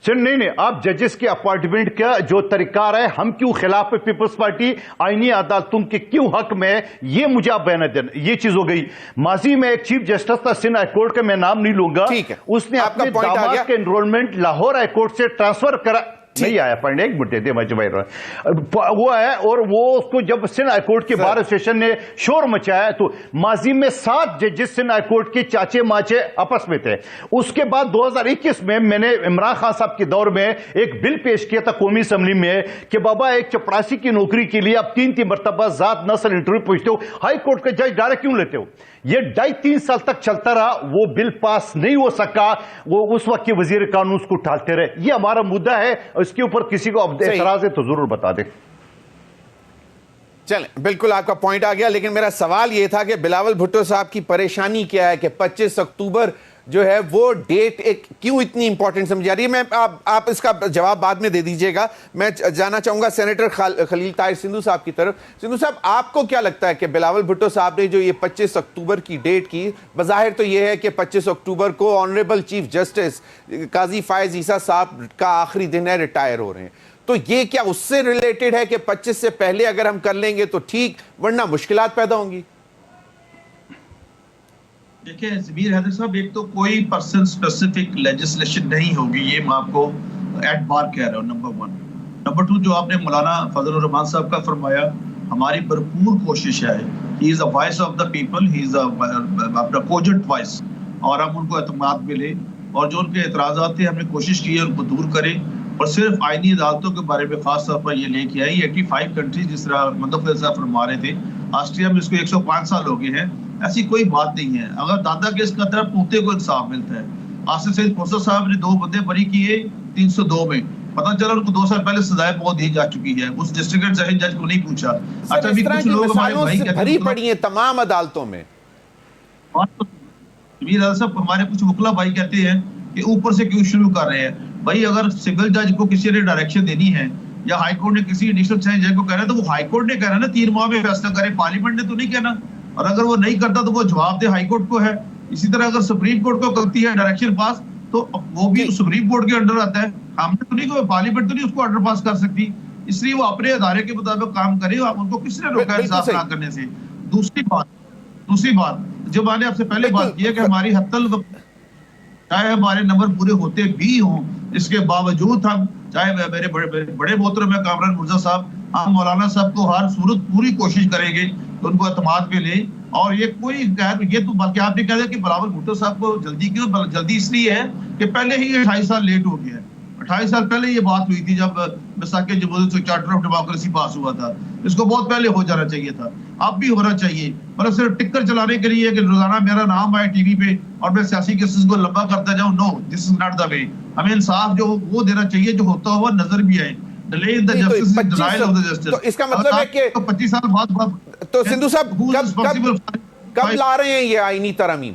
نہیں، آپ ججز کے اپوائنٹمنٹ کا جو طریقہ ہے، ہم کیوں خلاف ہے پیپلز پارٹی آئینی عدالتوں کے کیوں حق میں، یہ مجھے آپ بیان دینا. یہ چیز ہو گئی. ماضی میں ایک چیف جسٹس تھا سندھ ہائی کورٹ کا، میں نام نہیں لوں گا، اس نے اپنے داماد کے انرولمنٹ لاہور ہائی کورٹ سے ٹرانسفر کرا. نہیں آیا پوائنٹ، ایک منٹ دے وہ ہے، اور وہ اس کو جب سندھ ہائی کورٹ کے بار اسوسیشن نے شور مچایا، تو ماضی میں 7 ججز سندھ ہائی کورٹ کے چاچے ماچے آپس میں تھے. اس کے بعد 2021 میں نے عمران خان صاحب کے دور میں ایک بل پیش کیا تھا قومی اسمبلی میں کہ بابا ایک چپراسی کی نوکری کے لیے آپ 3 مرتبہ ذات نسل انٹرویو پوچھتے ہو، ہائی کورٹ کا جج ڈائریکٹ کیوں لیتے ہو؟ یہ 2.5-3 سال تک چلتا رہا، وہ بل پاس نہیں ہو سکا، وہ اس وقت کے وزیر قانون اس کو ٹالتے رہے. یہ ہمارا مدعا ہے، اس کے اوپر کسی کو اعتراض ہے تو ضرور بتا دیں. چلیں، بالکل آپ کا پوائنٹ آ گیا، لیکن میرا سوال یہ تھا کہ بلاول بھٹو صاحب کی پریشانی کیا ہے کہ 25 اکتوبر جو ہے وہ ڈیٹ کیوں اتنی امپورٹنٹ سمجھی جا رہی ہے؟ میں آپ اس کا جواب بعد میں دے دیجئے گا. میں جانا چاہوں گا سینیٹر خلیل طاہر سندھو صاحب کی طرف. سندھو صاحب, آپ کو کیا لگتا ہے کہ بلاول بھٹو صاحب نے جو یہ 25 اکتوبر کی ڈیٹ کی, بظاہر تو یہ ہے کہ 25 اکتوبر کو آنریبل چیف جسٹس قاضی فائز عیسیٰ صاحب کا آخری دن ہے, ریٹائر ہو رہے ہیں, تو یہ کیا اس سے ریلیٹڈ ہے کہ 25 سے پہلے اگر ہم کر لیں گے تو ٹھیک, ورنہ مشکلات پیدا ہوں گی؟ دیکھیں ضمیر حیدر صاحب, ایک تو کوئی پرسن سپیسیفک لیجسلیشن نہیں ہوگی, یہ میں آپ کو ایٹ بار کہہ رہا ہوں, نمبر 1. نمبر 2, جو آپ نے مولانا فضل الرحمان صاحب کا فرمایا, ہماری بھرپور کوشش ہے, ہی از اے وائس آف دا پیپل, ہی از اپنا کوجنٹ وائس, اور ہم ان کو اعتماد ملے, اور جو ان کے اعتراضات تھے ہم نے کوشش کی ہے ان کو دور کریں, اور صرف آئینی عدالتوں کے بارے میں خاص طور پر یہ لے کے آئی. 85 کنٹریز جس طرح مدفع صاحب فرما رہے تھے, آسٹریا میں اس کو 105 سال ہو گئے ہیں, ایسی کوئی بات نہیں ہے. اگر دادا کیس کا طرف پوتے کو انصاف ملتا ہے, آصف سعید پرسر صاحب نے 2 بندے بری کیے 302 میں, پتہ چلا ان کو 2 سال پہلے سزائے موت دی جا چکی ہے, اس ڈسٹرکٹ جج کو نہیں پوچھا. اچھا بھی کچھ لوگ ہمارے بھائی بھری پڑی ہیں تمام عدالتوں میں. ہمارے کچھ وکلا بھائی کہتے ہیں کہ اوپر سے کیوں شروع کر رہے ہیں. بھائی اگر سنگل جج کو کسی نے ڈائریکشن دینی ہے, یا ہائی کورٹ نے کسی ایڈیشنل جج کو کہنا ہے, تو وہ ہائی کورٹ نے کہنا ہے نا 3 ماہ میں فیصلہ کرے, پارلیمنٹ نے تو نہیں کہنا. اور اگر وہ نہیں کرتا تو وہ جواب دے ہائی کورٹ کو ہے. اسی طرح اگر سپریم کورٹ کو کرتی ہے ڈائریکشن پاس, تو وہ بھی سپریم کورٹ کے انڈر آتا ہے. ہم نے تو نہیں, کوئی پارلیمنٹ تو نہیں اس کو آرڈر پاس کر سکتی. اس لیے وہ اپنے ادارے کے مطابق کام کرے, اور ان کو کس نے روکا انصاف نہ کرنے سے. دوسری بات جو میں نے آپ سے پہلے بات کی ہے کہ ہماری حتی الوقت چاہے ہمارے نمبر پورے ہوتے بھی ہوں, اس کے باوجود ہم چاہے میرے بڑے محترم ہے کامران مرزا صاحب, ہم مولانا صاحب کو ہر صورت پوری کوشش کریں گے کہ ان کو اعتماد پہ لیں. اور یہ کوئی یہ تو بلکہ آپ نے کہا تھا کہ بلاول بھٹو صاحب کو جلدی کیوں, جلدی اس لیے ہے کہ پہلے ہی 28 سال لیٹ ہو گیا ہے. 28 سال پہلے یہ بات ہوئی تھی جب میثاق جمہوریت چارٹر آف ڈیموکریسی پاس ہوا تھا, اس کو بہت پہلے ہو جانا چاہیے تھا. اب بھی ہونا چاہیے, مطلب صرف ٹکر چلانے کے لیے کہ روزانہ میرا نام آئے ٹی وی پہ اور میں سیاسی کیسز کو لمبا کرتا جاؤں. نو, دس از ناٹ دا وے. ہمیں انصاف جو وہ دینا چاہیے جو ہوتا ہوا نظر بھی آئے. Delay in the justice is denial of the justice. تو اس کا مطلب ہے کہ 25 سال بعد تو سندھو صاحب کب لا رہے ہیں یہ آئینی ترامیم؟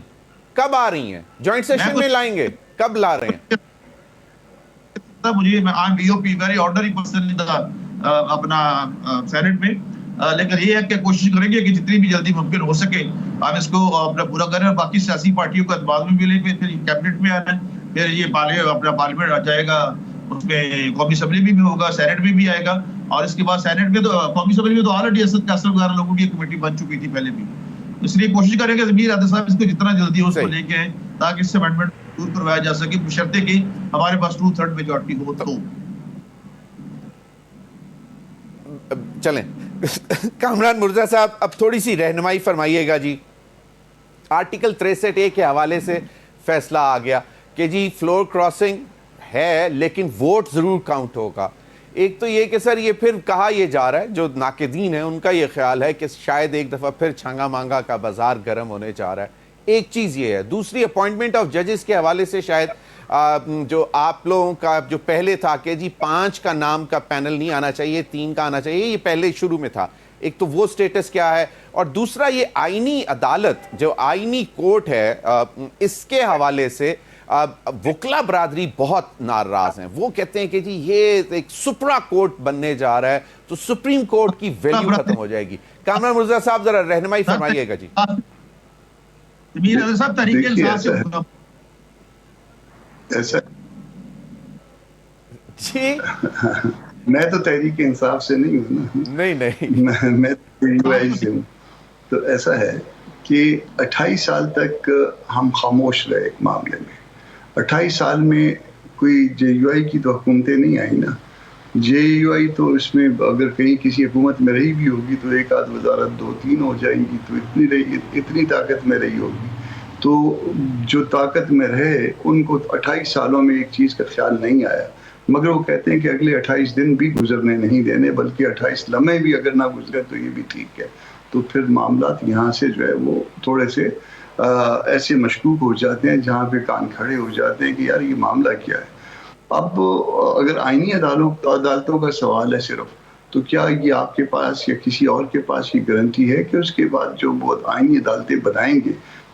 کب آ رہی ہیں؟ جوائنٹ سیشن میں لائیں گے؟ کب لا رہے ہیں؟ مجھے I am B O P very ordinary person اپنا سینٹ میں, لیکن یہ ہے کہ کوشش کریں گے کہ جتنی بھی جلدی ممکن ہو سکے ہم اس کو اپنا پورا کریں, اور باقی سیاسی پارٹیوں کو اعتماد میں ملے. پھر کیبنٹ میں آنا ہے, پھر یہ اپنا پارلیمنٹ آ جائے گا, اس میں قومی اسمبلی بھی ہوگا, سینٹ میں بھی آئے گا, اور اس کے بعد سینٹ میں تو قومی اسمبلی میں تو آلریڈی اسد قاسم وغیرہ لوگوں کی کمیٹی بن چکی تھی پہلے بھی. اس لیے کوشش کریں گے ضمیر حیدر صاحب اس کو جتنا جلدی ہو اس کو لے کے آئیں تاکہ اس سے امینڈمنٹ دور کروایا جا سکے, بشرطے کہ ہمارے پاس 2/3 میجورٹی ہو. تو چلیں کامران مرزا صاحب, اب تھوڑی سی رہنمائی فرمائیے گا جی. آرٹیکل 63A کے حوالے سے فیصلہ آ گیا کہ جی فلور کراسنگ ہے لیکن ووٹ ضرور کاؤنٹ ہوگا. ایک تو یہ کہ سر یہ پھر کہا یہ جا رہا ہے, جو ناقدین ہیں ان کا یہ خیال ہے کہ شاید ایک دفعہ پھر چھانگا مانگا کا بازار گرم ہونے جا رہا ہے. ایک چیز یہ ہے. دوسری اپوائنٹمنٹ آف ججز کے حوالے سے شاید جو آپ لوگوں کا جو پہلے تھا کہ جی 5 کا نام کا پینل نہیں آنا چاہیے, 3 کا آنا چاہیے, یہ پہلے شروع میں تھا. ایک تو وہ سٹیٹس کیا ہے, اور دوسرا یہ آئینی عدالت جو آئینی کورٹ ہے اس کے حوالے سے وکلا برادری بہت ناراض ہیں. وہ کہتے ہیں کہ جی یہ ایک سپرا کورٹ بننے جا رہا ہے تو سپریم کورٹ کی ویلیو ختم ہو جائے گی. کامران مرزا صاحب ذرا رہنمائی فرمائیے گا جی. صاحب تحریک انصاف سے ایسا جی میں تو تحریک انصاف سے نہیں ہوں نا, نہیں میں یو آئی سے ہوں. تو ایسا ہے کہ 28 سال تک ہم خاموش رہے ایک معاملے میں. 28 سال میں کوئی جے یو آئی کی تو حکومتیں نہیں آئی نا. جے یو آئی تو اس میں اگر کہیں کسی حکومت میں رہی بھی ہوگی تو 1 آدھ وزارت 2-3 ہو جائیں گی, تو اتنی طاقت میں رہی ہوگی. تو جو طاقت میں رہے ان کو 28 سالوں میں ایک چیز کا خیال نہیں آیا, مگر وہ کہتے ہیں کہ اگلے 28 دن بھی گزرنے نہیں دینے, بلکہ 28 لمحے بھی اگر نہ گزرے تو یہ بھی ٹھیک ہے. تو پھر معاملات یہاں سے جو ہے وہ تھوڑے سے ایسے مشکوک ہو جاتے ہیں جہاں پہ کان کھڑے ہو جاتے ہیں کہ یار یہ معاملہ کیا ہے. اب اگر آئینی عدالتوں کا سوال ہے صرف, تو کیا یہ آپ کے پاس یا کسی اور کے پاس یہ گارنٹی ہے کہ اس کے بعد جو بہت آئینی عدالتیں بنائیں گے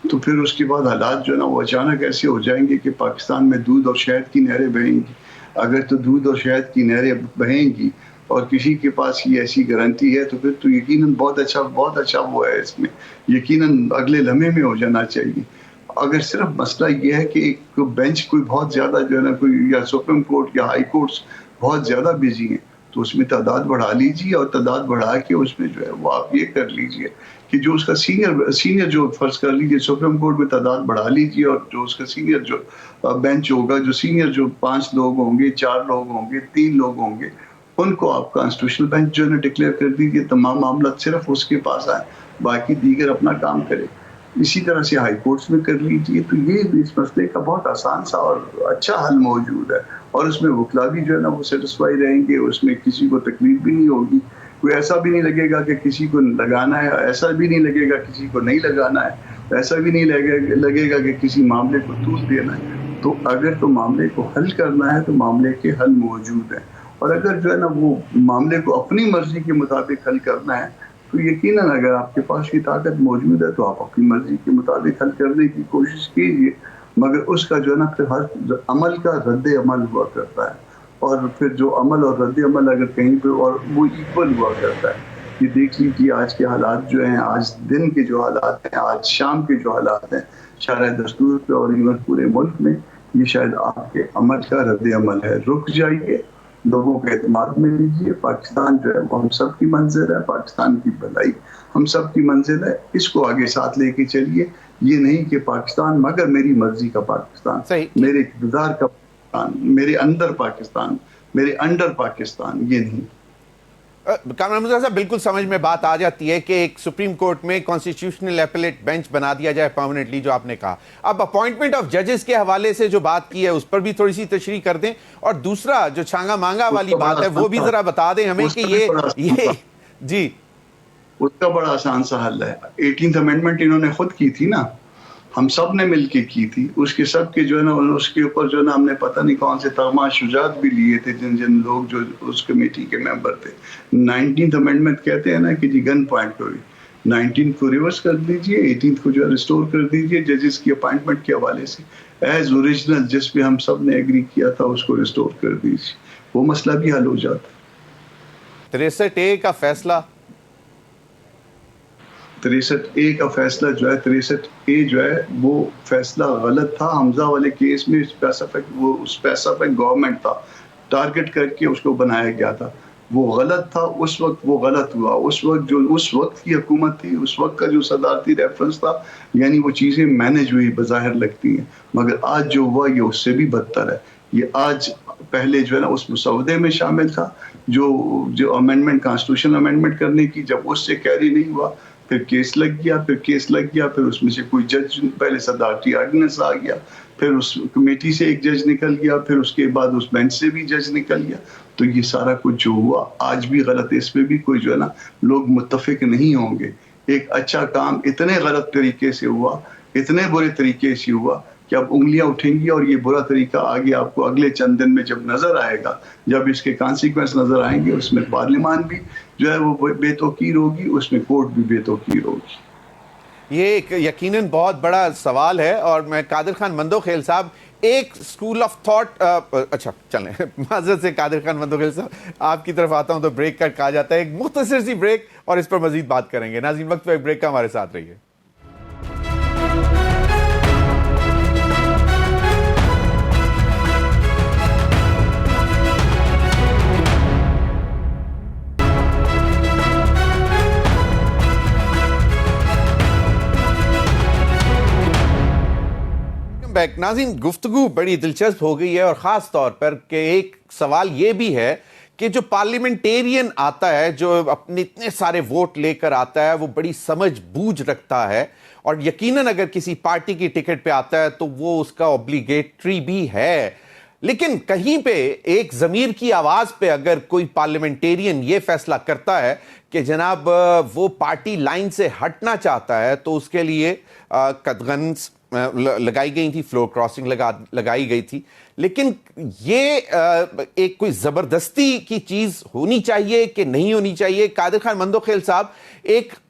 تو پھر اس کے بعد حالات جو ہے نا وہ اچانک ایسے ہو جائیں گے کہ پاکستان میں دودھ اور شہد کی نہریں بہیں گی. اگر تو دودھ اور شہد کی نہریں بہیں گی اور کسی کے پاس یہ ایسی گارنٹی ہے تو پھر تو یقیناً بہت اچھا وہ ہے, اس میں یقیناً اگلے لمحے میں ہو جانا چاہیے. اگر صرف مسئلہ یہ ہے کہ ایک بینچ کوئی بہت زیادہ جو ہے نا کوئی یا سپریم کورٹ یا ہائی کورٹس بہت زیادہ بزی ہیں تو اس میں تعداد بڑھا لیجیے, اور تعداد بڑھا کے اس میں جو ہے وہ آپ یہ کر لیجیے کہ جو اس کا سینئر جو فرض کر لیجیے سپریم کورٹ میں تعداد بڑھا لیجیے, اور جو اس کا سینئر جو بینچ ہوگا, جو سینئر جو 5 لوگ ہوں گے, 4 لوگ ہوں گے, 3 لوگ ہوں گے, ان کو آپ کانسٹیٹیوشنل بینچ جو ہے نا ڈکلیئر کر دیجیے. تمام معاملات صرف اس کے پاس آئیں, باقی دیگر اپنا کام کرے. اسی طرح سے ہائی کورٹس میں کر لیجیے. تو یہ اس مسئلے کا بہت آسان سا اور اچھا حل موجود ہے, اور اس میں وکلا بھی جو ہے نا وہ سیٹسفائی رہیں گے, اس میں کسی کو تکلیف بھی نہیں ہوگی, کوئی ایسا بھی نہیں لگے گا کہ کسی کو لگانا ہے, ایسا بھی نہیں لگے گا کسی کو نہیں لگانا ہے, ایسا بھی نہیں لگے گا کہ کسی معاملے کو طول دینا ہے. تو اگر تو معاملے کو حل کرنا ہے تو معاملے کے حل موجود ہیں, اور اگر جو ہے نا وہ معاملے کو اپنی مرضی کے مطابق حل کرنا ہے تو یقیناً اگر آپ کے پاس یہ طاقت موجود ہے تو آپ اپنی مرضی کے مطابق حل کرنے کی کوشش کیجیے. مگر اس کا جو ہے نا پھر ہر عمل کا رد عمل ہوا کرتا ہے, اور پھر جو عمل اور رد عمل اگر کہیں پہ اور وہ ایکول ہوا کرتا ہے. یہ دیکھ لیجیے آج کے حالات جو ہیں, آج دن کے جو حالات ہیں, آج شام کے جو حالات ہیں شرح دستور پہ اور ایون پورے ملک میں, یہ شاید آپ کے عمل کا رد عمل ہے. رک جائیے, لوگوں کا اعتماد میں لیجیے. پاکستان جو ہے وہ ہم سب کی منزل ہے, پاکستان کی بھلائی ہم سب کی منزل ہے. اس کو آگے ساتھ لے کے چلیے. یہ نہیں کہ پاکستان مگر میری مرضی کا پاکستان, میرے اقتدار کا پاکستان, میرے اندر پاکستان, میرے انڈر پاکستان, یہ نہیں. کامران مرتضیٰ صاحب, بالکل سمجھ میں بات آ جاتی ہے کہ ایک سپریم کورٹ میں کانسٹیٹیوشنل اپیلیٹ بینچ بنا دیا جائے پرماننٹلی, جو آپ نے کہا. اب اپوائنٹمنٹ آف ججز کے حوالے سے جو بات کی ہے اس پر بھی تھوڑی سی تشریح کر دیں, اور دوسرا جو چھانگا مانگا والی بات ہے وہ بھی ذرا بتا دیں ہمیں کہ یہ جی اس کا بڑا آسان سا حل ہے. 18th امینڈمنٹ انہوں نے خود کی تھی نا, ہم سب نے مل کے کی تھی. اس کے سب کے جو ہے نا اس کے اوپر جو ہے نا ہم نے پتہ نہیں کون سے تغمہ شجاعت بھی لیے تھے جن لوگ جو اس کمیٹی کے ممبر تھے. 19th امینڈمنٹ کہتے ہیں نا کہ جی گن پوائنٹ ہوئی, 19th کو ریورس کر دیجئے, 18th کو جو ہے ریسٹور کر دیجئے ججز کی اپائنٹمنٹ کے حوالے سے ایز اوریجنل جس پہ ہم سب نے ایگری کیا تھا اس کو ریسٹور کر دیجئے, وہ مسئلہ بھی حل ہو جاتا. 63A کا فیصلہ 63A کا فیصلہ جو ہے 63A جو ہے وہ فیصلہ غلط تھا. حمزہ والے کیس میں اسپیسیفک گورنمنٹ تھا, ٹارگٹ کر کے اس کو بنایا گیا تھا. وہ غلط تھا اس وقت, وہ غلط ہوا اس وقت. جو اس وقت کی حکومت تھی, اس وقت کا جو صدارتی ریفرنس تھا, یعنی وہ چیزیں مینج ہوئی بظاہر لگتی ہیں, مگر آج جو ہوا یہ اس سے بھی بدتر ہے. یہ آج پہلے جو ہے نا اس مسودے میں شامل تھا جو امینڈمنٹ کانسٹیٹیوشن امینڈمنٹ کرنے کی, جب اس سے کیری نہیں ہوا پھر کیس لگ گیا, پھر اس میں سے کوئی جج, پہلے صدارتی آرڈیننس آ گیا, پھر اس کمیٹی سے ایک جج نکل گیا, پھر اس کے بعد اس بینچ سے بھی جج نکل گیا. تو یہ سارا کچھ جو ہوا آج بھی غلط ہے, اس پہ بھی کوئی جو ہے نا لوگ متفق نہیں ہوں گے. ایک اچھا کام اتنے غلط طریقے سے ہوا, اتنے برے طریقے سے ہوا کہ اب انگلیاں اٹھیں گی, اور یہ برا طریقہ آگے آپ کو اگلے چند دن میں جب نظر آئے گا, جب اس کے کانسیکوینس نظر آئیں گے, اس میں پارلیمان بھی جو ہے وہ بے توقیر ہوگی, اس میں کورٹ بھی بے توقیر ہوگی. یہ ایک یقیناً بہت بڑا سوال ہے, اور میں قادر خان مندوخیل صاحب ایک سکول آف تھاٹ, اچھا چلیں معذرت سے قادر خان مندوخیل صاحب آپ کی طرف آتا ہوں تو بریک کا کہا جاتا ہے, ایک مختصر سی بریک اور اس پر مزید بات کریں گے. ناظرین وقت پہ ایک بریک کا, ہمارے ساتھ رہیے. ناظرین گفتگو بڑی دلچسپ ہو گئی ہے, اور خاص طور پر کہ ایک سوال یہ بھی ہے کہ جو پارلیمنٹیرین آتا ہے, جو اپنے اتنے سارے ووٹ لے کر آتا ہے, وہ بڑی سمجھ بوجھ رکھتا ہے, اور یقیناً اگر کسی پارٹی کی ٹکٹ پہ آتا ہے تو وہ اس کا اوبلیگیٹری بھی ہے. لیکن کہیں پہ ایک ضمیر کی آواز پہ اگر کوئی پارلیمنٹیرین یہ فیصلہ کرتا ہے کہ جناب وہ پارٹی لائن سے ہٹنا چاہتا ہے, تو اس کے لیے قدغنس لگائی گئی تھی, فلور کراسنگ لگائی گئی تھی. لیکن یہ ایک کوئی زبردستی کی چیز ہونی چاہیے کہ نہیں ہونی چاہیے؟ قادر خان مندوخیل صاحب, ایک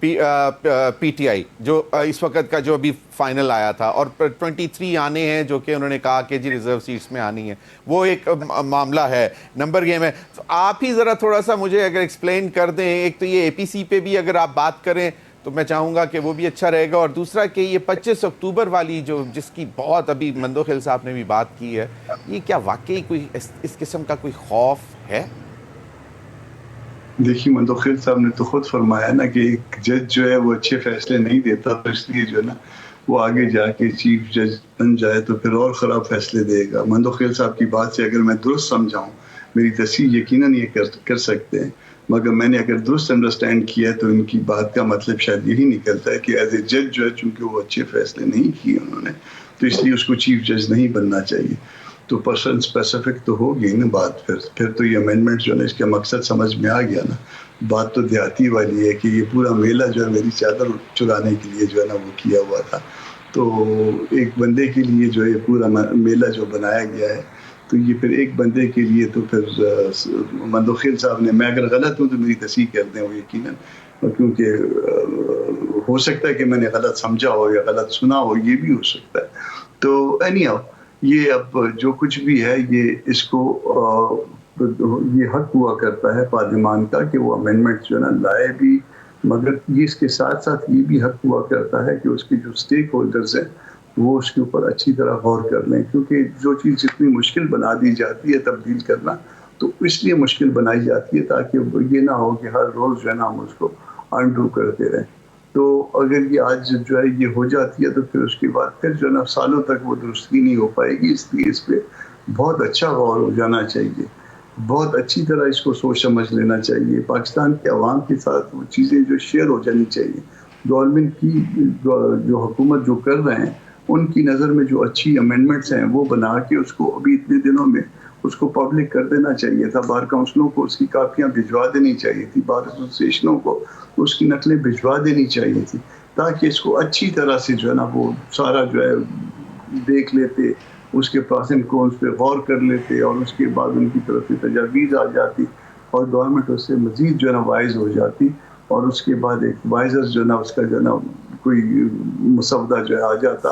پی ٹی آئی جو اس وقت کا جو ابھی فائنل آیا تھا، اور 23 آنے ہیں جو کہ انہوں نے کہا کہ جی ریزرو سیٹس میں آنی ہے، وہ ایک معاملہ ہے، نمبر گیم ہے. تو آپ ہی ذرا تھوڑا سا مجھے اگر ایکسپلین کر دیں. ایک تو یہ اے پی سی پہ بھی اگر آپ بات کریں تو میں چاہوں گا کہ وہ بھی اچھا رہے گا، اور دوسرا کہ یہ 25 اکتوبر والی جو جس کی بہت ابھی مندوخیل صاحب نے بھی بات کی ہے، یہ کیا واقعی کوئی اس قسم کا کوئی خوف ہے؟ دیکھیے مندوخیل صاحب نے تو خود فرمایا نا کہ ایک جج جو ہے وہ اچھے فیصلے نہیں دیتا، تو اس لیے جو ہے نا وہ آگے جا کے چیف جج بن جائے تو پھر اور خراب فیصلے دے گا. مندوخیل صاحب کی بات سے اگر میں درست سمجھاؤں، میری تصحیح یقیناً یہ کر سکتے ہیں، مگر میں نے اگر درست انڈرسٹینڈ کیا تو ان کی بات کا مطلب شاید یہی نکلتا ہے کہ ایز اے جج جو ہے چونکہ وہ اچھے فیصلے نہیں کیے انہوں نے، تو اس لیے اس کو چیف جج نہیں بننا چاہیے. تو پرسن اسپیسیفک تو ہوگی نا بات. پھر تو یہ امینڈمنٹ جو ہے نا اس کا مقصد سمجھ میں آ گیا نا. بات تو دیہاتی والی ہے کہ یہ پورا میلہ جو ہے میری چادر چرانے کے لیے جو ہے نا وہ کیا ہوا تھا. تو ایک بندے کے لیے جو ہے پورا میلہ جو بنایا گیا ہے، تو یہ پھر ایک بندے کے لیے تو پھر مندوخیل صاحب نے، میں اگر غلط ہوں تو میری تصحیح کر دیں وہ یقیناً، کیونکہ ہو سکتا ہے کہ میں نے غلط سمجھا ہو یا غلط سنا ہو، یہ بھی ہو سکتا ہے. تو اینی ہاؤ یہ اب جو کچھ بھی ہے یہ اس کو یہ حق ہوا کرتا ہے پارلیمان کا کہ وہ امینڈمنٹ جو ہے نا لائے بھی، مگر یہ اس کے ساتھ ساتھ یہ بھی حق ہوا کرتا ہے کہ اس کے جو اسٹیک ہولڈرز ہیں وہ اس کے اوپر اچھی طرح غور کر لیں، کیونکہ جو چیز اتنی مشکل بنا دی جاتی ہے تبدیل کرنا، تو اس لیے مشکل بنائی جاتی ہے تاکہ یہ نہ ہو کہ ہر روز جو ہے نا ہم اس کو انڈو کرتے رہیں. تو اگر یہ آج جو ہے یہ ہو جاتی ہے تو پھر اس کے بعد پھر جو ہے نا سالوں تک وہ درستگی نہیں ہو پائے گی. اس لیے اس پہ بہت اچھا غور ہو جانا چاہیے، بہت اچھی طرح اس کو سوچ سمجھ لینا چاہیے. پاکستان کے عوام کے ساتھ وہ چیزیں جو شیئر ہو جانی چاہیے. گورنمنٹ کی جو حکومت جو کر رہے ہیں ان کی نظر میں جو اچھی امینڈمنٹس ہیں وہ بنا کے اس کو ابھی اتنے دنوں میں اس کو پبلک کر دینا چاہیے تھا. بار کاؤنسلوں کو اس کی کاپیاں بھجوا دینی چاہیے تھی، بار ایسوسیشنوں کو اس کی نقلیں بھجوا دینی چاہیے تھی، تاکہ اس کو اچھی طرح سے جو ہے نا وہ سارا جو ہے دیکھ لیتے، اس کے پراس اینڈ کونس پہ غور کر لیتے، اور اس کے بعد ان کی طرف سے تجاویز آ جاتی اور گورنمنٹ اس سے مزید جو ہے نا وائز ہو جاتی، اور اس کے بعد ایک وائزر جو ہے نا اس کا جو ہے نا کوئی مسودہ جو ہے آ جاتا،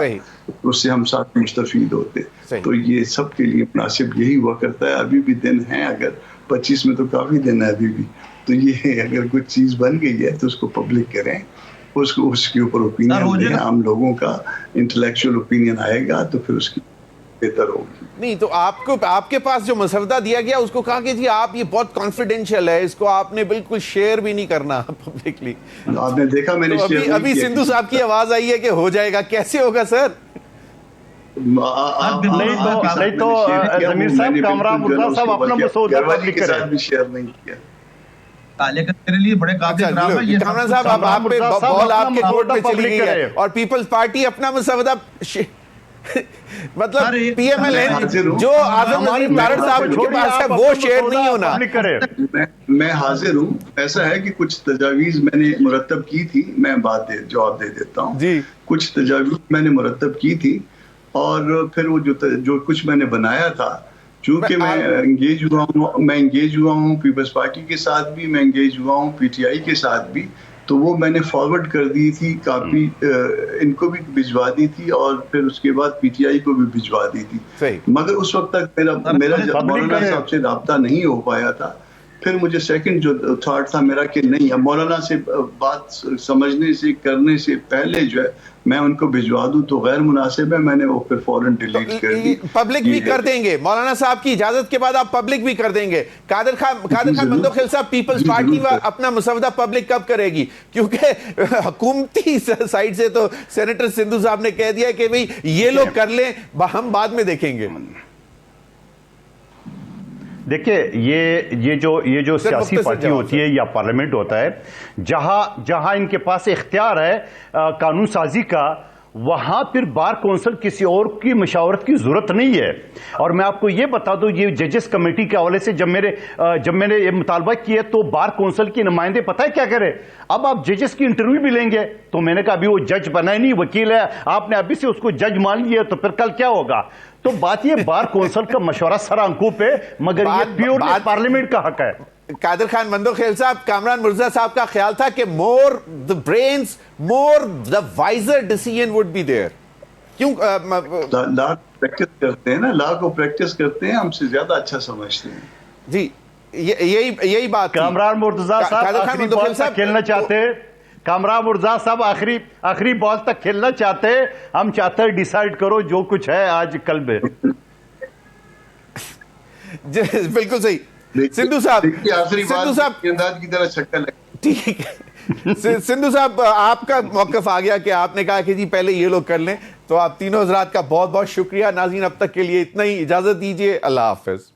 اس سے ہم ساتھ مستفید ہوتے. تو یہ سب کے لیے مناسب یہی ہوا کرتا ہے. ابھی بھی دن ہیں، اگر 25 میں تو کافی دن ہے ابھی بھی، تو یہ اگر کچھ چیز بن گئی ہے تو اس کو پبلک کریں، اس کے اوپر اوپینین دیں، عام لوگوں کا انٹلیکچوئل اوپینین آئے گا تو پھر اس کی بہتر ہوگی. نہیں تو آپ کے پاس جو مسودہ دیا گیا اس کو کہا کہ جی آپ یہ بہت کانفیڈینشیل ہے، اس کو آپ نے بالکل شیئر بھی نہیں کرنا پبلکلی. آپ نے دیکھا میں نے شیئر نہیں کیا. ابھی سندھو صاحب کی آواز آئی ہے کہ ہو جائے گا، کیسے ہوگا سر؟ نہیں تو ضمیر صاحب، کامران مرزا صاحب اپنا مسودہ پبلک کریں. بھی شیئر نہیں کیا. میرے لیے بڑے قابل احترام ہے. کامران صاحب اب آپ پہ بال آپ کے کورٹ میں چلی گئی ہے، اور پیپلز پارٹی اپنا مسودہ مطلب پی ایم ایل این جو اعظم نظیر تارڑ صاحب کے پاس ہے وہ شیئر نہیں ہونا. میں حاضر ہوں. ایسا ہے کہ کچھ تجاویز میں نے مرتب کی تھی، میں جواب دے دیتا ہوں. کچھ تجاویز میں نے مرتب کی تھی، اور پھر وہ جو کچھ میں نے بنایا تھا، چونکہ میں انگیج ہوا ہوں پیپلز پارٹی کے ساتھ بھی، میں انگیج ہوا ہوں پی ٹی آئی کے ساتھ بھی، تو وہ میں نے فارورڈ کر دی تھی کاپی، ان کو بھی بھجوا دی تھی، اور پھر اس کے بعد پی ٹی آئی کو بھی بھجوا دی تھی. مگر اس وقت تک میرا مولانا صاحب سے رابطہ نہیں ہو پایا تھا. پھر مجھے سیکنڈ جو تھاٹ تھا میرا کہ نہیں، اب مولانا سے بات سمجھنے سے کرنے سے پہلے جو ہے میں ان کو بھجوا دوں تو غیر مناسب ہے. میں نے وہ پھر فوراً ڈیلیٹ کر دی. پبلک بھی کر دیں گے مولانا صاحب کی اجازت کے بعد، آپ پبلک بھی کر دیں گے. قادر خان مندوخیل صاحب، پیپلز پارٹی اپنا مسودہ پبلک کب کرے گی؟ کیونکہ حکومتی سائڈ سے تو سینیٹر سندھو صاحب نے کہہ دیا کہ بھئی یہ لوگ کر لیں، ہم بعد میں دیکھیں گے. دیکھیں یہ جو سیاسی پارٹی ہوتی ہے یا پارلیمنٹ ہوتا ہے، جہاں ان کے پاس اختیار ہے قانون سازی کا، وہاں پھر بار کونسل کسی اور کی مشاورت کی ضرورت نہیں ہے. اور میں آپ کو یہ بتا دوں، یہ ججز کمیٹی کے حوالے سے جب میں نے یہ مطالبہ کیا تو بار کونسل کی نمائندے پتہ ہے کیا کرے؟ اب آپ ججز کی انٹرویو بھی لیں گے. تو میں نے کہا ابھی وہ جج بنا ہی نہیں، وکیل ہے، آپ نے ابھی سے اس کو جج مان لیا تو پھر کل کیا ہوگا؟ تو بات یہ بار کونسل کا مشورہ سر آنکھوں پہ، مگر یہ پیورلی پارلیمنٹ کا حق ہے. قادر خان مندوخیل صاحب، کامران مرزا صاحب کا خیال تھا کہ more the brains more the wiser decision would be there. کیوں لا پریکٹس کرتے ہیں نا، لا کو پریکٹس کرتے ہیں، ہم سے زیادہ اچھا سمجھتے ہیں. جی یہی بات تھی. کامران مرتضیٰ صاحب قادر خان آخری مندوخیل بال صاحب تک کھیلنا چاہتے، کامران مرتضیٰ صاحب آخری بال تک کھیلنا چاہتے. ہم چاہتے ہیں ڈیسائیڈ کرو جو کچھ ہے آج کل میں. بالکل صحیح. سندھو صاحب، آخری سندھو صاحب انداز کی طرح چھکا لگا. ٹھیک ہے سندھو صاحب، آپ کا موقف آ گیا کہ آپ نے کہا کہ جی پہلے یہ لوگ کر لیں. تو آپ تینوں حضرات کا بہت بہت شکریہ. ناظرین اب تک کے لیے اتنا ہی، اجازت دیجیے. اللہ حافظ.